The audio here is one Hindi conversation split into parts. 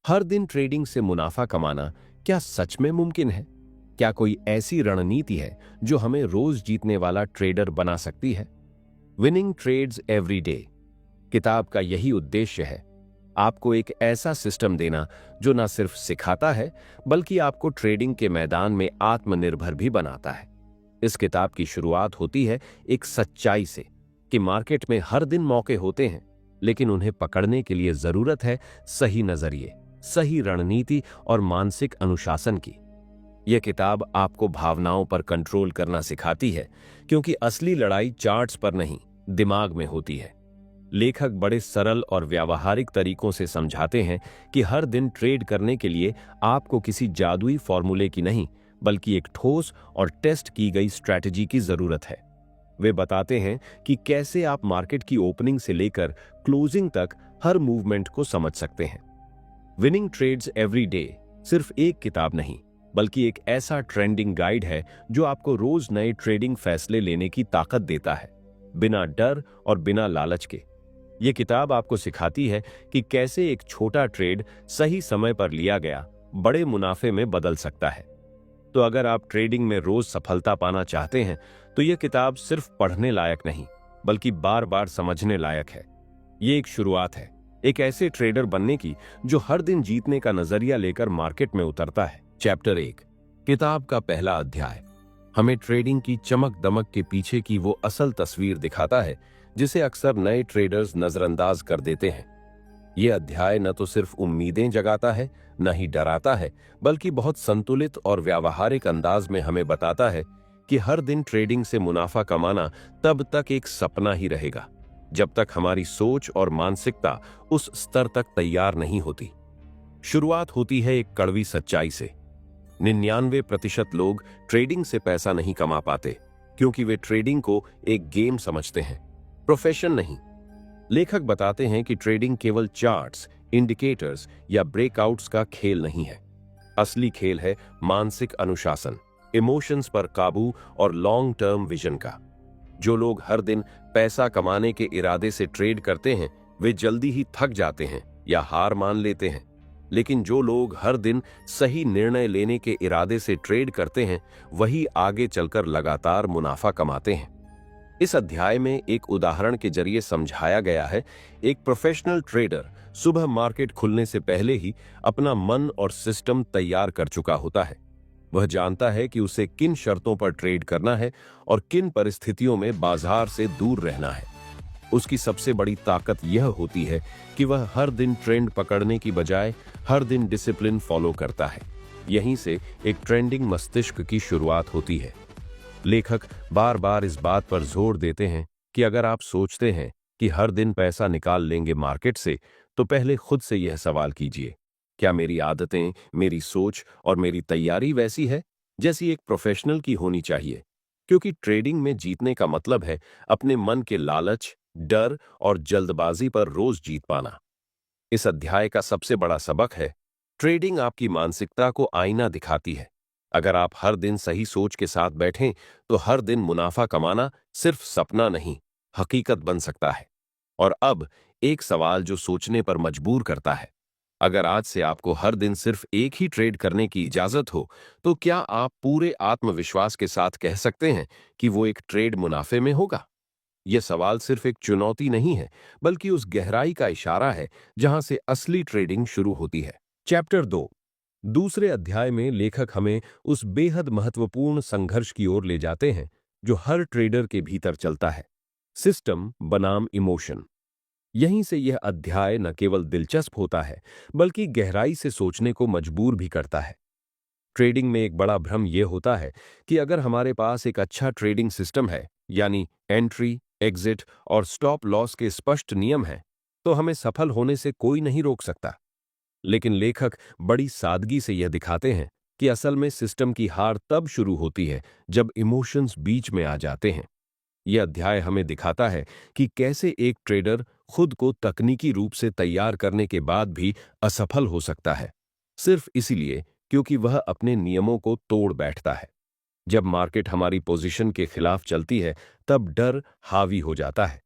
हर दिन ट्रेडिंग से मुनाफा कमाना क्या सच में मुमकिन है? क्या कोई ऐसी रणनीति है जो हमें रोज जीतने वाला ट्रेडर बना सकती है? विनिंग ट्रेड्स एवरी डे किताब का यही उद्देश्य है, आपको एक ऐसा सिस्टम देना जो न सिर्फ सिखाता है बल्कि आपको ट्रेडिंग के मैदान में आत्मनिर्भर भी बनाता है। इस किताब की शुरुआत होती है एक सच्चाई से कि मार्केट में हर दिन मौके होते हैं, लेकिन उन्हें पकड़ने के लिए जरूरत है सही नजरिए, सही रणनीति और मानसिक अनुशासन की। यह किताब आपको भावनाओं पर कंट्रोल करना सिखाती है, क्योंकि असली लड़ाई चार्ट्स पर नहीं, दिमाग में होती है। लेखक बड़े सरल और व्यावहारिक तरीकों से समझाते हैं कि हर दिन ट्रेड करने के लिए आपको किसी जादुई फॉर्मूले की नहीं, बल्कि एक ठोस और टेस्ट की गई स्ट्रैटेजी की जरूरत है। वे बताते हैं कि कैसे आप मार्केट की ओपनिंग से लेकर क्लोजिंग तक हर मूवमेंट को समझ सकते हैं। विनिंग ट्रेड्स एवरी डे सिर्फ एक किताब नहीं, बल्कि एक ऐसा ट्रेंडिंग गाइड है जो आपको रोज नए ट्रेडिंग फैसले लेने की ताकत देता है, बिना डर और बिना लालच के। यह किताब आपको सिखाती है कि कैसे एक छोटा ट्रेड सही समय पर लिया गया बड़े मुनाफे में बदल सकता है। तो अगर आप ट्रेडिंग में रोज सफलता पाना चाहते हैं तो यह किताब सिर्फ पढ़ने लायक नहीं, बल्कि बार बार समझने लायक है। यह एक शुरुआत है एक ऐसे ट्रेडर बनने की जो हर दिन जीतने का नजरिया लेकर मार्केट में उतरता है। चैप्टर 1, किताब का पहला अध्याय हमें ट्रेडिंग की चमक दमक के पीछे की वो असल तस्वीर दिखाता है जिसे अक्सर नए ट्रेडर्स नजरअंदाज कर देते हैं। यह अध्याय न तो सिर्फ उम्मीदें जगाता है, न ही डराता है, बल्कि बहुत संतुलित और व्यावहारिक अंदाज में हमें बताता है कि हर दिन ट्रेडिंग से मुनाफा कमाना तब तक एक सपना ही रहेगा जब तक हमारी सोच और मानसिकता उस स्तर तक तैयार नहीं होती। शुरुआत होती है एक कड़वी सच्चाई से। 99% लोग ट्रेडिंग से पैसा नहीं कमा पाते क्योंकि वे ट्रेडिंग को एक गेम समझते हैं, प्रोफेशन नहीं। लेखक बताते हैं कि ट्रेडिंग केवल चार्ट्स, इंडिकेटर्स या ब्रेकआउट्स का खेल नहीं है। असली खेल है मानसिक अनुशासन, इमोशंस पर काबू और लॉन्ग टर्म विजन का। जो लोग हर दिन पैसा कमाने के इरादे से ट्रेड करते हैं वे जल्दी ही थक जाते हैं या हार मान लेते हैं, लेकिन जो लोग हर दिन सही निर्णय लेने के इरादे से ट्रेड करते हैं वही आगे चलकर लगातार मुनाफा कमाते हैं। इस अध्याय में एक उदाहरण के जरिए समझाया गया है, एक प्रोफेशनल ट्रेडर सुबह मार्केट खुलने से पहले ही अपना मन और सिस्टम तैयार कर चुका होता है। वह जानता है कि उसे किन शर्तों पर ट्रेड करना है और किन परिस्थितियों में बाजार से दूर रहना है। उसकी सबसे बड़ी ताकत यह होती है कि वह हर दिन ट्रेंड पकड़ने की बजाय हर दिन डिसिप्लिन फॉलो करता है। यहीं से एक ट्रेंडिंग मस्तिष्क की शुरुआत होती है। लेखक बार बार इस बात पर जोर देते हैं कि अगर आप सोचते हैं कि हर दिन पैसा निकाल लेंगे मार्केट से, तो पहले खुद से यह सवाल कीजिए, क्या मेरी आदतें, मेरी सोच और मेरी तैयारी वैसी है जैसी एक प्रोफेशनल की होनी चाहिए? क्योंकि ट्रेडिंग में जीतने का मतलब है अपने मन के लालच, डर और जल्दबाजी पर रोज जीत पाना। इस अध्याय का सबसे बड़ा सबक है, ट्रेडिंग आपकी मानसिकता को आईना दिखाती है। अगर आप हर दिन सही सोच के साथ बैठें तो हर दिन मुनाफा कमाना सिर्फ सपना नहीं, हकीकत बन सकता है। और अब एक सवाल जो सोचने पर मजबूर करता है, अगर आज से आपको हर दिन सिर्फ एक ही ट्रेड करने की इजाजत हो, तो क्या आप पूरे आत्मविश्वास के साथ कह सकते हैं कि वो एक ट्रेड मुनाफे में होगा? यह सवाल सिर्फ एक चुनौती नहीं है, बल्कि उस गहराई का इशारा है जहां से असली ट्रेडिंग शुरू होती है। चैप्टर 2, दूसरे अध्याय में लेखक हमें उस बेहद महत्वपूर्ण संघर्ष की ओर ले जाते हैं जो हर ट्रेडर के भीतर चलता है, सिस्टम बनाम इमोशन। यहीं से यह अध्याय न केवल दिलचस्प होता है, बल्कि गहराई से सोचने को मजबूर भी करता है। ट्रेडिंग में एक बड़ा भ्रम यह होता है कि अगर हमारे पास एक अच्छा ट्रेडिंग सिस्टम है, यानी एंट्री, एग्जिट और स्टॉप लॉस के स्पष्ट नियम हैं, तो हमें सफल होने से कोई नहीं रोक सकता। लेकिन लेखक बड़ी सादगी से यह दिखाते हैं कि असल में सिस्टम की हार तब शुरू होती है जब इमोशंस बीच में आ जाते हैं। यह अध्याय हमें दिखाता है कि कैसे एक ट्रेडर खुद को तकनीकी रूप से तैयार करने के बाद भी असफल हो सकता है, सिर्फ इसीलिए क्योंकि वह अपने नियमों को तोड़ बैठता है। जब मार्केट हमारी पोजीशन के खिलाफ चलती है, तब डर हावी हो जाता है।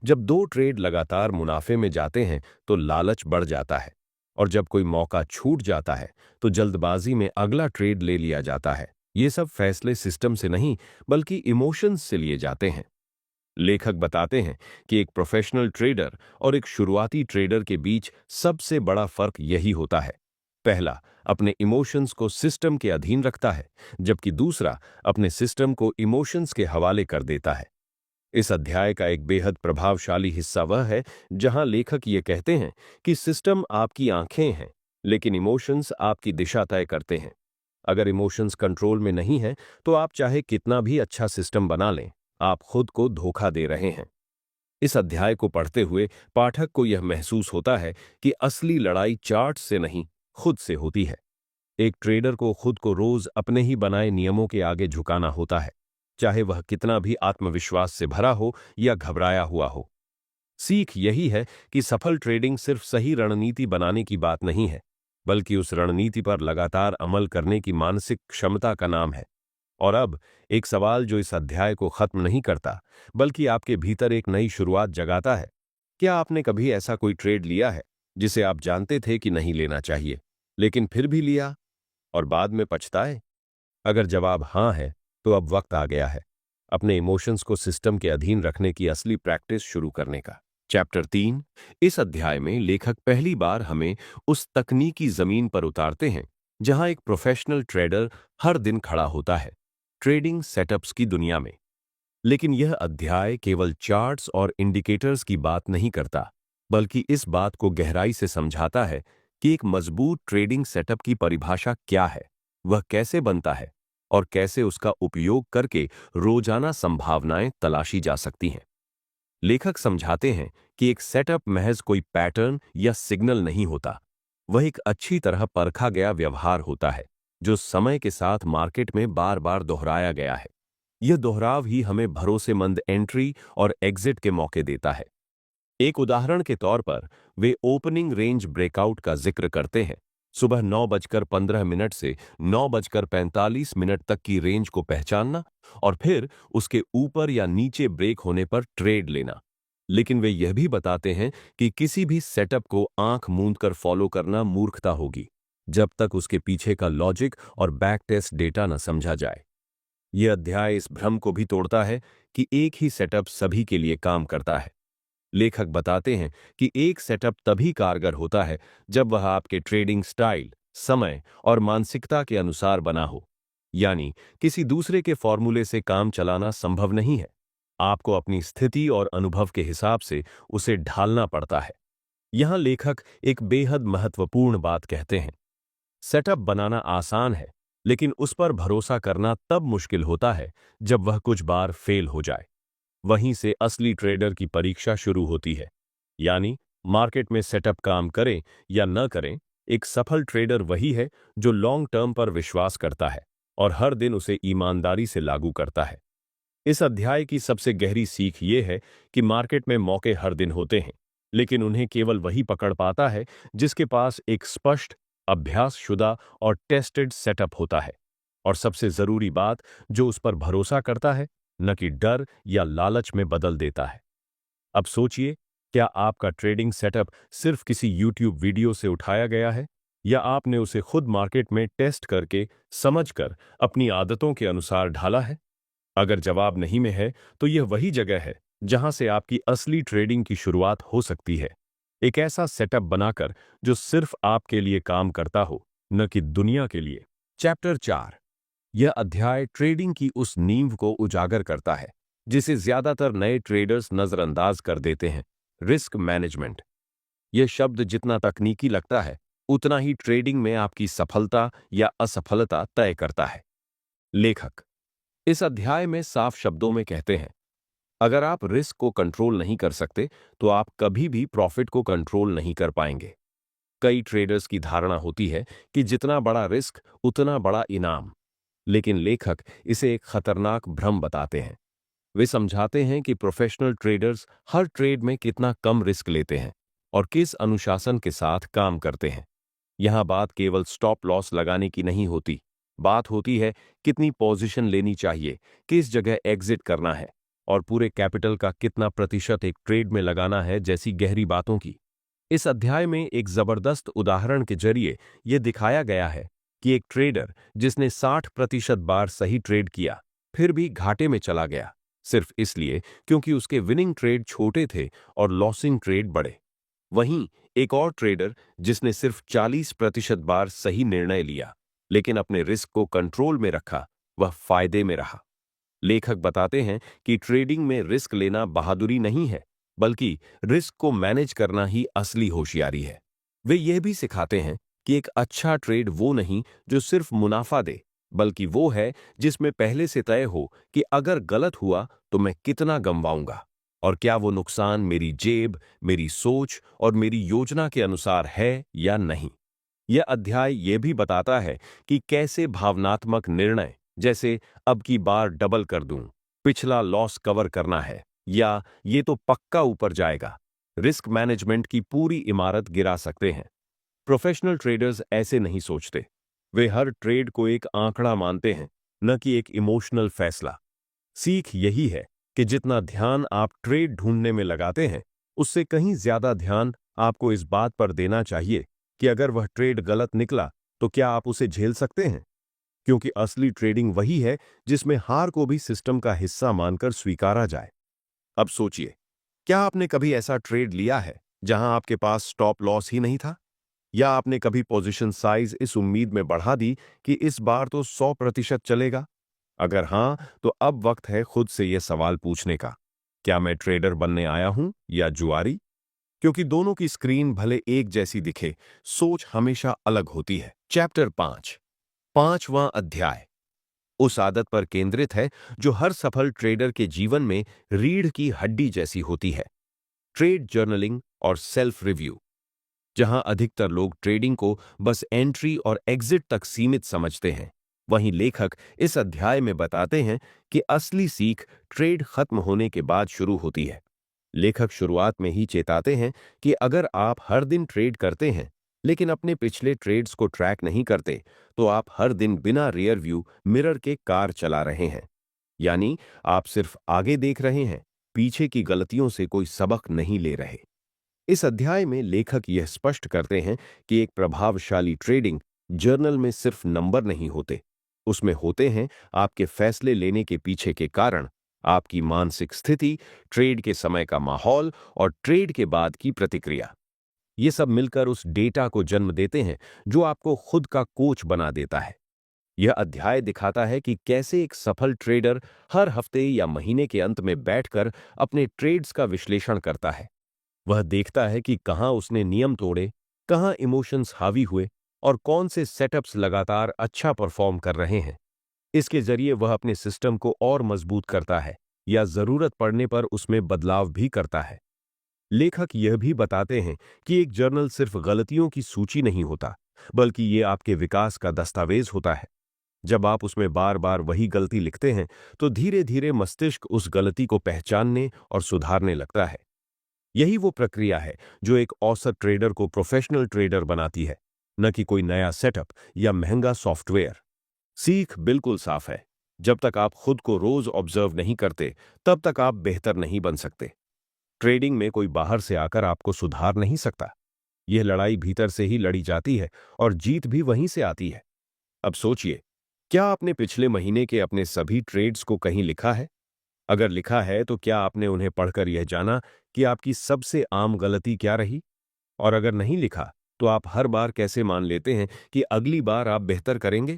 जब दो ट्रेड लगातार मुनाफे में जाते हैं, तो लालच बढ़ जाता है। और जब कोई मौका छूट जाता है तो जल्दबाजी में अगला ट्रेड ले लिया जाता है। ये सब फैसले सिस्टम से नहीं बल्कि इमोशंस से लिए जाते हैं। लेखक बताते हैं कि एक प्रोफेशनल ट्रेडर और एक शुरुआती ट्रेडर के बीच सबसे बड़ा फर्क यही होता है। पहला अपने इमोशंस को सिस्टम के अधीन रखता है, जबकि दूसरा अपने सिस्टम को इमोशंस के हवाले कर देता है। इस अध्याय का एक बेहद प्रभावशाली हिस्सा वह है जहां लेखक ये कहते हैं कि सिस्टम आपकी आंखें हैं, लेकिन इमोशंस आपकी दिशा तय करते हैं। अगर इमोशंस कंट्रोल में नहीं है तो आप चाहे कितना भी अच्छा सिस्टम बना लें, आप खुद को धोखा दे रहे हैं। इस अध्याय को पढ़ते हुए पाठक को यह महसूस होता है कि असली लड़ाई चार्ट से नहीं, खुद से होती है। एक ट्रेडर को खुद को रोज अपने ही बनाए नियमों के आगे झुकाना होता है, चाहे वह कितना भी आत्मविश्वास से भरा हो या घबराया हुआ हो। सीख यही है कि सफल ट्रेडिंग सिर्फ सही रणनीति बनाने की बात नहीं है, बल्कि उस रणनीति पर लगातार अमल करने की मानसिक क्षमता का नाम है। और अब एक सवाल जो इस अध्याय को खत्म नहीं करता, बल्कि आपके भीतर एक नई शुरुआत जगाता है। क्या आपने कभी ऐसा कोई ट्रेड लिया है जिसे आप जानते थे कि नहीं लेना चाहिए, लेकिन फिर भी लिया और बाद में पछताए? अगर जवाब हाँ है, तो अब वक्त आ गया है अपने इमोशंस को सिस्टम के अधीन रखने की असली प्रैक्टिस शुरू करने का। चैप्टर 3। इस अध्याय में लेखक पहली बार हमें उस तकनीकी जमीन पर उतारते हैं जहां एक प्रोफेशनल ट्रेडर हर दिन खड़ा होता है, ट्रेडिंग सेटअप्स की दुनिया में। लेकिन यह अध्याय केवल चार्ट्स और इंडिकेटर्स की बात नहीं करता, बल्कि इस बात को गहराई से समझाता है कि एक मजबूत ट्रेडिंग सेटअप की परिभाषा क्या है, वह कैसे बनता है और कैसे उसका उपयोग करके रोजाना संभावनाएं तलाशी जा सकती हैं। लेखक समझाते हैं कि एक सेटअप महज कोई पैटर्न या सिग्नल नहीं होता, वह एक अच्छी तरह परखा गया व्यवहार होता है जो समय के साथ मार्केट में बार बार दोहराया गया है। यह दोहराव ही हमें भरोसेमंद एंट्री और एग्जिट के मौके देता है। एक उदाहरण के तौर पर वे ओपनिंग रेंज ब्रेकआउट का जिक्र करते हैं, सुबह 9:15 से 9:45 तक की रेंज को पहचानना और फिर उसके ऊपर या नीचे ब्रेक होने पर ट्रेड लेना। लेकिन वे यह भी बताते हैं कि किसी भी सेटअप को आंख मूंद कर फॉलो करना मूर्खता होगी, जब तक उसके पीछे का लॉजिक और बैक टेस्ट डेटा न समझा जाए। यह अध्याय इस भ्रम को भी तोड़ता है कि एक ही सेटअप सभी के लिए काम करता है। लेखक बताते हैं कि एक सेटअप तभी कारगर होता है जब वह आपके ट्रेडिंग स्टाइल, समय और मानसिकता के अनुसार बना हो। यानी किसी दूसरे के फॉर्मूले से काम चलाना संभव नहीं है। आपको अपनी स्थिति और अनुभव के हिसाब से उसे ढालना पड़ता है। यहां लेखक एक बेहद महत्वपूर्ण बात कहते हैं। सेटअप बनाना आसान है, लेकिन उस पर भरोसा करना तब मुश्किल होता है जब वह कुछ बार फेल हो जाए। वहीं से असली ट्रेडर की परीक्षा शुरू होती है। यानी मार्केट में सेटअप काम करें या न करें, एक सफल ट्रेडर वही है जो लॉन्ग टर्म पर विश्वास करता है और हर दिन उसे ईमानदारी से लागू करता है। इस अध्याय की सबसे गहरी सीख ये है कि मार्केट में मौके हर दिन होते हैं, लेकिन उन्हें केवल वही पकड़ पाता है जिसके पास एक स्पष्ट, अभ्यासशुदा और टेस्टेड सेटअप होता है। और सबसे जरूरी बात, जो उस पर भरोसा करता है, न कि डर या लालच में बदल देता है। अब सोचिए, क्या आपका ट्रेडिंग सेटअप सिर्फ किसी यूट्यूब वीडियो से उठाया गया है, या आपने उसे खुद मार्केट में टेस्ट करके, समझकर, अपनी आदतों के अनुसार ढाला है? अगर जवाब नहीं में है, तो यह वही जगह है जहां से आपकी असली ट्रेडिंग की शुरुआत हो सकती है। एक ऐसा सेटअप बनाकर जो सिर्फ आपके लिए काम करता हो, न कि दुनिया के लिए। चैप्टर 4। यह अध्याय ट्रेडिंग की उस नींव को उजागर करता है जिसे ज्यादातर नए ट्रेडर्स नजरअंदाज कर देते हैं, रिस्क मैनेजमेंट। यह शब्द जितना तकनीकी लगता है, उतना ही ट्रेडिंग में आपकी सफलता या असफलता तय करता है। लेखक इस अध्याय में साफ शब्दों में कहते हैं, अगर आप रिस्क को कंट्रोल नहीं कर सकते, तो आप कभी भी प्रॉफिट को कंट्रोल नहीं कर पाएंगे। कई ट्रेडर्स की धारणा होती है कि जितना बड़ा रिस्क उतना बड़ा इनाम, लेकिन लेखक इसे एक खतरनाक भ्रम बताते हैं। वे समझाते हैं कि प्रोफेशनल ट्रेडर्स हर ट्रेड में कितना कम रिस्क लेते हैं और किस अनुशासन के साथ काम करते हैं। यहां बात केवल स्टॉप लॉस लगाने की नहीं होती, बात होती है कितनी पोजीशन लेनी चाहिए, किस जगह एग्जिट करना है और पूरे कैपिटल का कितना प्रतिशत एक ट्रेड में लगाना है जैसी गहरी बातों की। इस अध्याय में एक जबरदस्त उदाहरण के जरिए यह दिखाया गया है कि एक ट्रेडर जिसने 60% बार सही ट्रेड किया फिर भी घाटे में चला गया, सिर्फ इसलिए क्योंकि उसके विनिंग ट्रेड छोटे थे और लॉसिंग ट्रेड बड़े। वहीं एक और ट्रेडर जिसने सिर्फ 40% बार सही निर्णय लिया लेकिन अपने रिस्क को कंट्रोल में रखा, वह फायदे में रहा। लेखक बताते हैं कि ट्रेडिंग में रिस्क लेना बहादुरी नहीं है, बल्कि रिस्क को मैनेज करना ही असली होशियारी है। वे यह भी सिखाते हैं कि एक अच्छा ट्रेड वो नहीं जो सिर्फ मुनाफा दे, बल्कि वो है जिसमें पहले से तय हो कि अगर गलत हुआ तो मैं कितना गंवाऊंगा और क्या वो नुकसान मेरी जेब, मेरी सोच और मेरी योजना के अनुसार है या नहीं। यह अध्याय यह भी बताता है कि कैसे भावनात्मक निर्णय, जैसे अब की बार डबल कर दूं, पिछला लॉस कवर करना है या ये तो पक्का ऊपर जाएगा, रिस्क मैनेजमेंट की पूरी इमारत गिरा सकते हैं। प्रोफेशनल ट्रेडर्स ऐसे नहीं सोचते। वे हर ट्रेड को एक आंकड़ा मानते हैं, न कि एक इमोशनल फैसला। सीख यही है कि जितना ध्यान आप ट्रेड ढूंढने में लगाते हैं, उससे कहीं ज्यादा ध्यान आपको इस बात पर देना चाहिए कि अगर वह ट्रेड गलत निकला तो क्या आप उसे झेल सकते हैं। क्योंकि असली ट्रेडिंग वही है जिसमें हार को भी सिस्टम का हिस्सा मानकर स्वीकारा जाए। अब सोचिए, क्या आपने कभी ऐसा ट्रेड लिया है जहां आपके पास स्टॉप लॉस ही नहीं था? या आपने कभी पोजीशन साइज इस उम्मीद में बढ़ा दी कि इस बार तो 100% चलेगा? अगर हां, तो अब वक्त है खुद से यह सवाल पूछने का, क्या मैं ट्रेडर बनने आया हूं या जुआरी? क्योंकि दोनों की स्क्रीन भले एक जैसी दिखे, सोच हमेशा अलग होती है। चैप्टर 5, पांचवां अध्याय उस आदत पर केंद्रित है जो हर सफल ट्रेडर के जीवन में रीढ़ की हड्डी जैसी होती है, ट्रेड जर्नलिंग और सेल्फ रिव्यू। जहां अधिकतर लोग ट्रेडिंग को बस एंट्री और एग्जिट तक सीमित समझते हैं, वहीं लेखक इस अध्याय में बताते हैं कि असली सीख ट्रेड खत्म होने के बाद शुरू होती है। लेखक शुरुआत में ही चेताते हैं कि अगर आप हर दिन ट्रेड करते हैं लेकिन अपने पिछले ट्रेड्स को ट्रैक नहीं करते, तो आप हर दिन बिना रियर व्यू मिरर के कार चला रहे हैं। यानी आप सिर्फ आगे देख रहे हैं, पीछे की गलतियों से कोई सबक नहीं ले रहे। इस अध्याय में लेखक यह स्पष्ट करते हैं कि एक प्रभावशाली ट्रेडिंग जर्नल में सिर्फ नंबर नहीं होते, उसमें होते हैं आपके फैसले लेने के पीछे के कारण, आपकी मानसिक स्थिति, ट्रेड के समय का माहौल और ट्रेड के बाद की प्रतिक्रिया। ये सब मिलकर उस डेटा को जन्म देते हैं जो आपको खुद का कोच बना देता है। यह अध्याय दिखाता है कि कैसे एक सफल ट्रेडर हर हफ्ते या महीने के अंत में बैठकर अपने ट्रेड्स का विश्लेषण करता है। वह देखता है कि कहां उसने नियम तोड़े, कहां इमोशंस हावी हुए और कौन से सेटअप्स लगातार अच्छा परफॉर्म कर रहे हैं। इसके जरिए वह अपने सिस्टम को और मजबूत करता है या जरूरत पड़ने पर उसमें बदलाव भी करता है। लेखक यह भी बताते हैं कि एक जर्नल सिर्फ गलतियों की सूची नहीं होता, बल्कि ये आपके विकास का दस्तावेज होता है। जब आप उसमें बार बार वही गलती लिखते हैं, तो धीरे धीरे मस्तिष्क उस गलती को पहचानने और सुधारने लगता है। यही वो प्रक्रिया है जो एक औसत ट्रेडर को प्रोफेशनल ट्रेडर बनाती है, न कि कोई नया सेटअप या महंगा सॉफ्टवेयर। सीख बिल्कुल साफ है, जब तक आप खुद को रोज ऑब्जर्व नहीं करते, तब तक आप बेहतर नहीं बन सकते। ट्रेडिंग में कोई बाहर से आकर आपको सुधार नहीं सकता। यह लड़ाई भीतर से ही लड़ी जाती है और जीत भी वहीं से आती है। अब सोचिए, क्या आपने पिछले महीने के अपने सभी ट्रेड्स को कहीं लिखा है? अगर लिखा है तो क्या आपने उन्हें पढ़कर यह जाना कि आपकी सबसे आम गलती क्या रही? और अगर नहीं लिखा, तो आप हर बार कैसे मान लेते हैं कि अगली बार आप बेहतर करेंगे?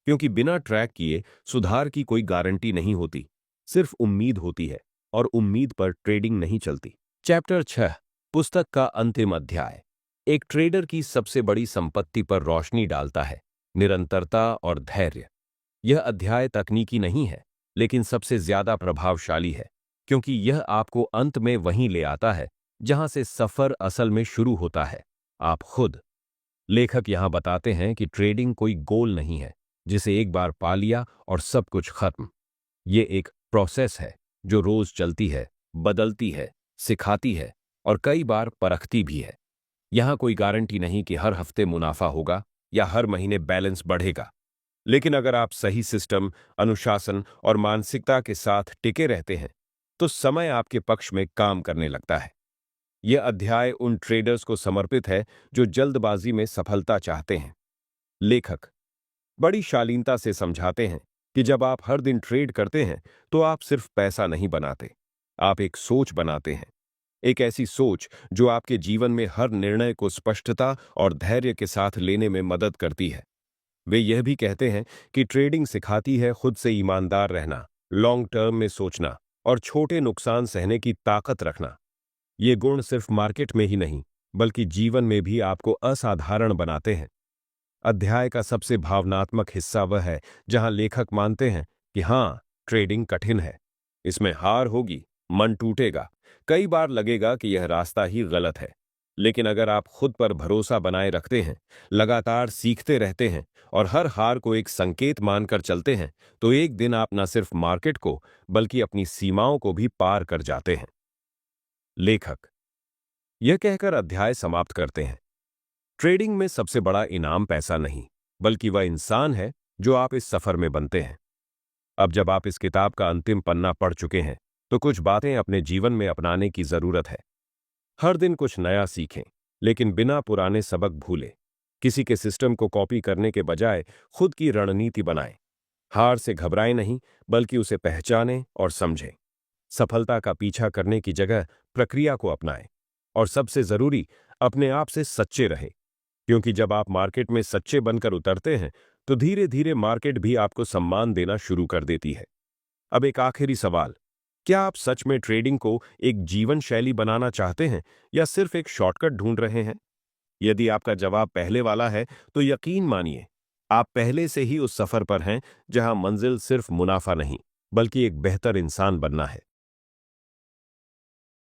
क्योंकि बिना ट्रैक किए सुधार की कोई गारंटी नहीं होती, सिर्फ उम्मीद होती है, और उम्मीद पर ट्रेडिंग नहीं चलती। चैप्टर 6, पुस्तक का अंतिम अध्याय एक ट्रेडर की सबसे बड़ी संपत्ति पर रोशनी डालता है, निरंतरता और धैर्य। यह अध्याय तकनीकी नहीं है, लेकिन सबसे ज्यादा प्रभावशाली है, क्योंकि यह आपको अंत में वहीं ले आता है जहां से सफर असल में शुरू होता है, आप खुद। लेखक यहां बताते हैं कि ट्रेडिंग कोई गोल नहीं है जिसे एक बार पा लिया और सब कुछ खत्म। ये एक प्रोसेस है जो रोज चलती है, बदलती है, सिखाती है और कई बार परखती भी है। यहां कोई गारंटी नहीं कि हर हफ्ते मुनाफा होगा या हर महीने बैलेंस बढ़ेगा, लेकिन अगर आप सही सिस्टम, अनुशासन और मानसिकता के साथ टिके रहते हैं, तो समय आपके पक्ष में काम करने लगता है। यह अध्याय उन ट्रेडर्स को समर्पित है जो जल्दबाजी में सफलता चाहते हैं। लेखक बड़ी शालीनता से समझाते हैं कि जब आप हर दिन ट्रेड करते हैं तो आप सिर्फ पैसा नहीं बनाते, आप एक सोच बनाते हैं। एक ऐसी सोच जो आपके जीवन में हर निर्णय को स्पष्टता और धैर्य के साथ लेने में मदद करती है। वे यह भी कहते हैं कि ट्रेडिंग सिखाती है खुद से ईमानदार रहना, लॉन्ग टर्म में सोचना और छोटे नुकसान सहने की ताकत रखना। ये गुण सिर्फ मार्केट में ही नहीं बल्कि जीवन में भी आपको असाधारण बनाते हैं। अध्याय का सबसे भावनात्मक हिस्सा वह है जहां लेखक मानते हैं कि हाँ, ट्रेडिंग कठिन है, इसमें हार होगी, मन टूटेगा, कई बार लगेगा कि यह रास्ता ही गलत है। लेकिन अगर आप खुद पर भरोसा बनाए रखते हैं, लगातार सीखते रहते हैं और हर हार को एक संकेत मानकर चलते हैं, तो एक दिन आप न सिर्फ मार्केट को बल्कि अपनी सीमाओं को भी पार कर जाते हैं। लेखक यह कहकर अध्याय समाप्त करते हैं, ट्रेडिंग में सबसे बड़ा इनाम पैसा नहीं बल्कि वह इंसान है जो आप इस सफर में बनते हैं। अब जब आप इस किताब का अंतिम पन्ना पढ़ चुके हैं तो कुछ बातें अपने जीवन में अपनाने की जरूरत है। हर दिन कुछ नया सीखें, लेकिन बिना पुराने सबक भूले। किसी के सिस्टम को कॉपी करने के बजाय खुद की रणनीति बनाएं। हार से घबराएं नहीं बल्कि उसे पहचानें और समझें। सफलता का पीछा करने की जगह प्रक्रिया को अपनाएं। और सबसे जरूरी, अपने आप से सच्चे रहें, क्योंकि जब आप मार्केट में सच्चे बनकर उतरते हैं तो धीरे धीरे मार्केट भी आपको सम्मान देना शुरू कर देती है। अब एक आखिरी सवाल, क्या आप सच में ट्रेडिंग को एक जीवन शैली बनाना चाहते हैं या सिर्फ एक शॉर्टकट ढूंढ रहे हैं? यदि आपका जवाब पहले वाला है तो यकीन मानिए, आप पहले से ही उस सफर पर हैं जहां मंजिल सिर्फ मुनाफा नहीं बल्कि एक बेहतर इंसान बनना है।